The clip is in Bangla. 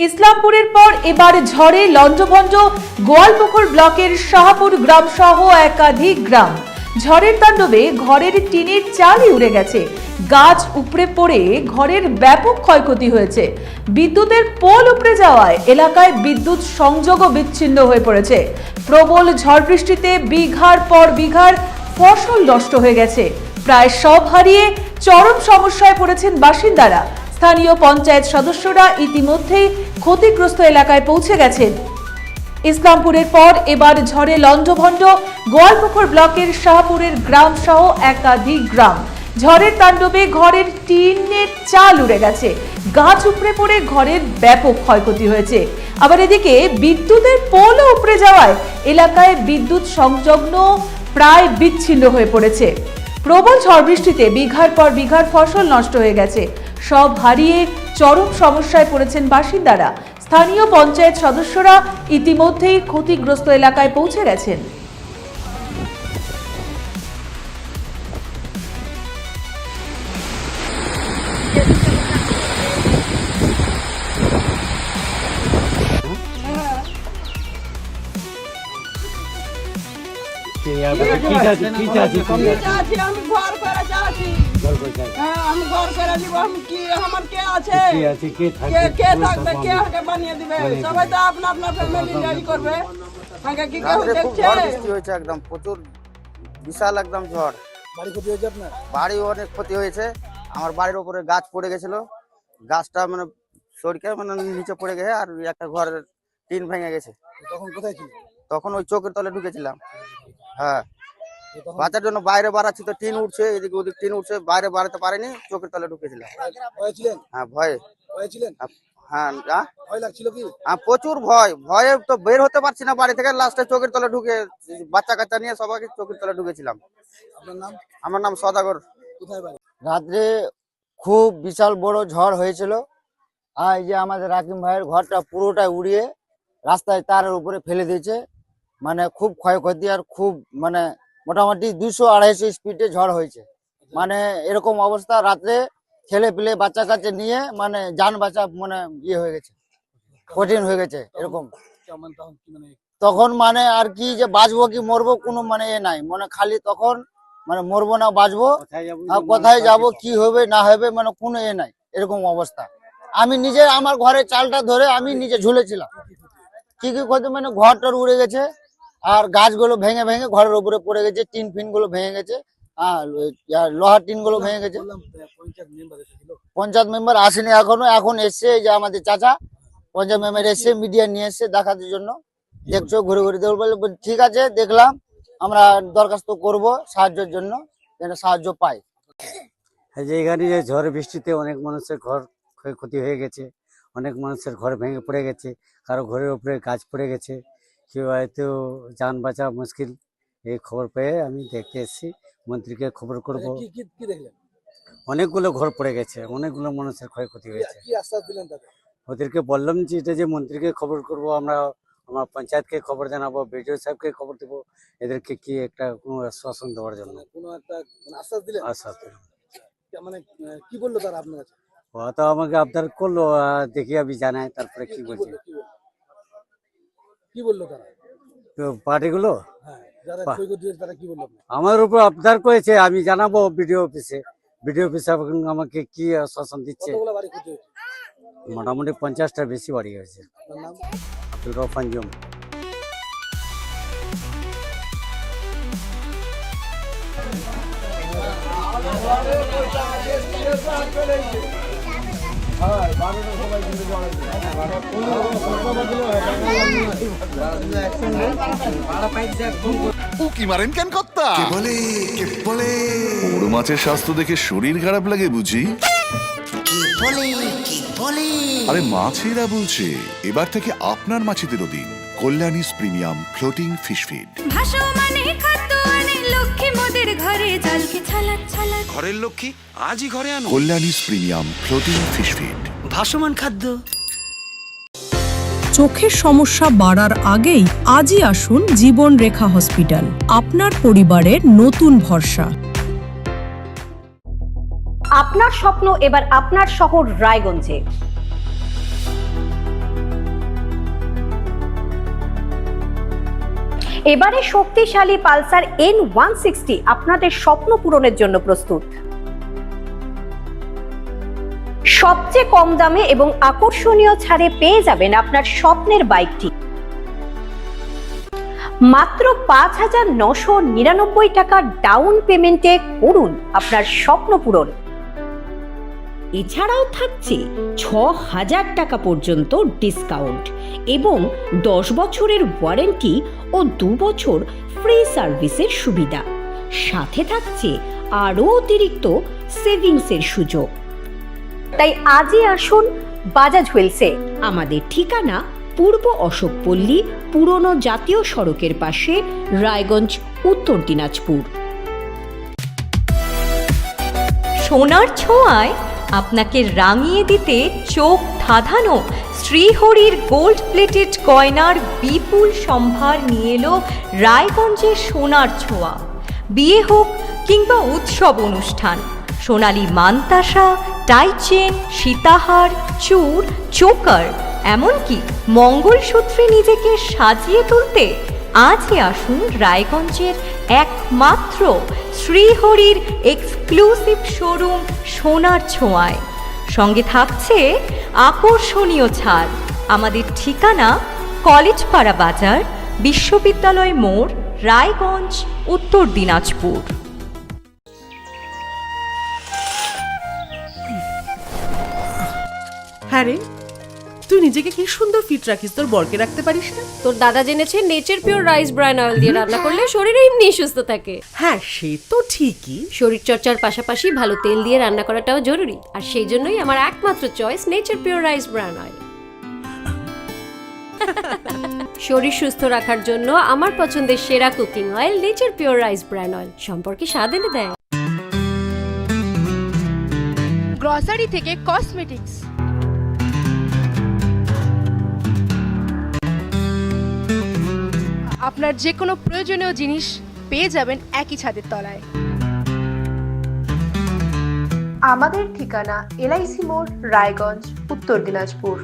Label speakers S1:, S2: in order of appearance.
S1: ইসলামপুরের পর এবার ঝড়ে লন্ডভন্ড গোয়ালপুকুর ব্লকের শাহপুর গ্রাম সহ একাধিক গ্রাম। ঝড়ের তাণ্ডবে ঘরের টিনের চালই উড়ে গেছে, গাছ উপড়ে পড়ে ঘরের ব্যাপক ক্ষয়ক্ষতি হয়েছে। বিদ্যুতের পোল উপড়ে যাওয়ায় এলাকায় বিদ্যুৎ সংযোগও বিচ্ছিন্ন হয়ে পড়েছে। প্রবল ঝড় বৃষ্টিতে বিঘার পর বিঘার ফসল নষ্ট হয়ে গেছে। প্রায় সব হারিয়ে চরম সমস্যায় পড়েছেন বাসিন্দারা। স্থানীয় পঞ্চায়েত সদস্যরা ইতিমধ্যেই ক্ষতিগ্রস্ত এলাকায় পৌঁছে গেছেন। ইসলামপুরের পর এবার ঝড়ে লন্ডভন্ড গোয়ালপুকুর ব্লকের শাহপুরের গ্রাম সহ একাধিক গ্রাম। ঝড়ের তাণ্ডবে ঘরের টিনের চাল উড়ে গেছে, গাছ উপড়ে পড়ে ঘরের ব্যাপক ক্ষয়ক্ষতি হয়েছে। আবার এদিকে বিদ্যুতের পোলও উপড়ে যাওয়ায় এলাকায় বিদ্যুৎ সংযোগ প্রায় বিচ্ছিন্ন হয়ে পড়েছে। প্রবল ঝড় বৃষ্টিতে বিঘার পর বিঘার ফসল নষ্ট হয়ে গেছে। সব হারিয়ে চরম সমস্যায় পড়েছেন বাসিন্দারা। স্থানীয় পঞ্চায়েত সদস্যরা ইতিমধ্যেই ক্ষতিগ্রস্ত এলাকায় পৌঁছে গেছেন।
S2: একদম প্রচুর বিশাল একদম ঝড়।
S3: বাড়ি ক্ষতি হয়েছে আপনার?
S2: বাড়ি অনেক ক্ষতি হয়েছে। আমার বাড়ির উপরে গাছ পড়ে গেছিল, গাছটা মানে সরকে মানে নিচে পড়ে গেছে, আর একটা ঘরের টিন ভেঙে গেছে।
S3: তখন কোথায় ছিল?
S2: তখন ওই চোখের তলে ঢুকেছিলাম। হ্যাঁ, বাঁচার জন্য বাইরে বাড়াচ্ছি, তো টিন উঠছে, এদিকে ওদিক টিন উঠছে, বাইরে বাড়াতে পারিনি, চোখের তলে ঢুকেছিলাম।
S3: ভয় ছিলেন?
S2: হ্যাঁ, ভয়ে।
S3: ভয় ছিলেন?
S2: হ্যাঁ,
S3: ভয় লাগছিল কি?
S2: হ্যাঁ, প্রচুর ভয়। ভয়ে তো বের হতে পারছি না বাড়ি থেকে। লাস্টে চোখের তলে ঢুকে বাচ্চা কাচ্চা নিয়ে সবাইকে চোখের তলে ঢুকেছিলাম।
S3: আপনার নাম?
S2: আমার নাম সদাগর।
S3: কোথায় বাড়ি?
S4: রাত্রে খুব বিশাল বড় ঝড় হয়েছিল। আর এই যে আমাদের রাকিম ভাইয়ের ঘরটা পুরোটাই উড়িয়ে রাস্তায় তারের উপরে ফেলে দিয়েছে। মানে খুব ক্ষয়ক্ষতি, আর খুব মানে মোটামুটি 200-250 স্পিডে ঝড় হয়েছে। মানে এরকম অবস্থা, রাত্রে ছেলে পেলে বাচ্চা কাচ্চা নিয়ে মানে যান বাঁচা মানে ইয়ে হয়ে গেছে, কঠিন হয়ে গেছে এরকম। তখন মানে আর কি যে বাঁচবো কি মরবো কোনো মানে এ নাই, মানে খালি তখন মানে মরবো না বাঁচবো, আর কোথায় যাব কি হবে না হবে মানে কোনো এ নাই, এরকম অবস্থা। আমি নিজে আমার ঘরের চালটা ধরে আমি নিজে ঝুলেছিলাম। কি কি ক্ষতি মানে ঘরটার উড়ে গেছে, আর গাছগুলো ভেঙে ভেঙে ঘরের উপরে পড়ে গেছে, টিন ফিন গুলো ভেঙে গেছে, লোহার টিন গুলো ভেঙে গেছে। পঞ্চায়েত মেম্বার আসেনি এখনো, এখন এসছে যে আমাদের চাচা পঞ্চায়েত মেম্বার এসছে, মিডিয়া নিয়ে এসছে দেখার জন্য। দেখছো ঘুরে ঘুরে দেখবো, ঠিক আছে দেখলাম, আমরা দরখাস্ত করব সাহায্যের জন্য, যেন সাহায্য পাই।
S5: যে এখানে যে ঝড় বৃষ্টিতে অনেক মানুষের ঘর ক্ষয়ক্ষতি হয়ে গেছে, অনেক মানুষের ঘর ভেঙে পড়ে গেছে, কারো ঘরের উপরে গাছ পড়ে গেছে, কেউ হয়তো যান বাঁচা মুশকিল। এই খবর পেয়ে আমি দেখতে এসেছি, মন্ত্রীকে খবর করব। অনেকগুলো ঘর পড়ে গেছে, অনেকগুলো মানুষের ক্ষয়ক্ষতি হয়েছে। ওদেরকে বললাম যে এটা যে মন্ত্রীকে খবর করব, আমরা আমার পঞ্চায়েতকে খবর জানাবো, বিডিও সাহেবকে খবর দেবো, এদেরকে কি একটা কোনো আশ্বাসন দেওয়ার জন্য আশ্বাস দিলাম।
S3: মানে কি বললো তারা আপনার কাছে?
S5: ও তো আমাকে আবদার করলো, দেখি আমি জানাই তারপরে কি বলছি।
S3: কি বললো তারা
S5: তো পার্টিগুলো?
S3: তারা কি বললো?
S5: আমার উপর আবদার করেছে, আমি জানাবো বিডিও অফিসে। বিডিও অফিসে আমাকে কি আশ্বাসন দিচ্ছে। মোটামুটি 50টার বেশি বাড়ি হয়েছে। আব্দুল রহমান জম।
S6: উকি মারেন কেন কর্তা? বড় মাছের স্বাস্থ্য দেখে শরীর খারাপ লাগে বুঝি? আরে মাছেরা বলছে, এবার থেকে আপনার মাছেদেরও দিন কল্যাণীস প্রিমিয়াম ফ্লোটিং ফিশ ফিড।
S7: ঘরের লক্ষ্মী আজই ঘরে আনো
S6: কল্যাণীস প্রিমিয়াম ফ্লোটিং ফিশ ফিড,
S7: ভাসমান খাদ্য।
S8: চোখের সমস্যা বাড়ার আগেই আজই আসুন জীবন রেখা হসপিটাল, আপনার পরিবারের নতুন ভরসা।
S9: আপনার স্বপ্ন এবার আপনার শহর রায়গঞ্জে। এবারে শক্তিশালী পালসার N160 আপনাদের স্বপ্ন পূরণের জন্য প্রস্তুত। সবচেয়ে কম দামে এবং আকর্ষণীয় ছাড়ে পেয়ে যাবেন আপনার স্বপ্নের বাইকটি মাত্র ৫,৯৯৯ টাকা ডাউন পেমেন্টে করুন আপনার স্বপ্ন পূরণ। এছাড়াও থাকছে ৬,০০০ টাকা পর্যন্ত ডিসকাউন্ট এবং ১০ বছরের ওয়ারেন্টি ও ২ বছর ফ্রি সার্ভিসের সুবিধা। সাথে থাকছে আরও অতিরিক্ত সেভিংসের সুযোগ। তাই আজই আসুন বাজাজ হুইলসে। আমাদের ঠিকানা পূর্ব অশোকপল্লী, পুরনো জাতীয় সড়কের পাশে, রায়গঞ্জ, উত্তর দিনাজপুর।
S1: সোনার ছোঁয়ায় আপনাকে রাঙিয়ে দিতে চোখ ধাঁধানো শ্রীহরির গোল্ড প্লেটেড গয়নার বিপুল সম্ভার নিয়ে এলো রায়গঞ্জের সোনার ছোঁয়া। বিয়ে হোক কিংবা উৎসব অনুষ্ঠান, সোনালী মানতাসা, টাইচেন, সীতাহার, চূড়, চোকার, এমনকি মঙ্গলসূত্রে নিজেকে সাজিয়ে তুলতে আজই আসুন রায়গঞ্জের একমাত্র শ্রীহরির এক্সক্লুসিভ শোরুম সোনার ছোঁয়ায়। সঙ্গে থাকছে আকর্ষণীয় ছাড়। আমাদের ঠিকানা কলেজপাড়া বাজার, বিশ্ববিদ্যালয় মোড়, রায়গঞ্জ, উত্তর দিনাজপুর।
S10: হ্যাঁ রে, তুই নিজেকে কি সুন্দর ফিট রাখিস, তোর বরকে রাখতে পারিস না?
S11: তোর দাদা জেনেছে nature pure rice bran oil দিয়ে রান্না করলে শরীর এমনি সুস্থ থাকে।
S10: হ্যাঁ, সে তো ঠিকই।
S11: শরীর চর্চার পাশাপাশি ভালো তেল দিয়ে রান্না করাটাও জরুরি, আর সেই জন্যই আমার একমাত্র choice nature pure rice bran oil. শরীর সুস্থ রাখার জন্য আমার পছন্দের সেরা cooking oil nature pure rice bran oil সম্পর্কে স্বাদ এনে দেয়।
S12: গ্রসারি থেকে কসমেটিক্স, আপনার যে কোনো প্রয়োজনীয় জিনিস পেয়ে যাবেন একই ছাদের তলায়। আমাদের ঠিকানা LIC মোড়, রায়গঞ্জ, উত্তর দিনাজপুর।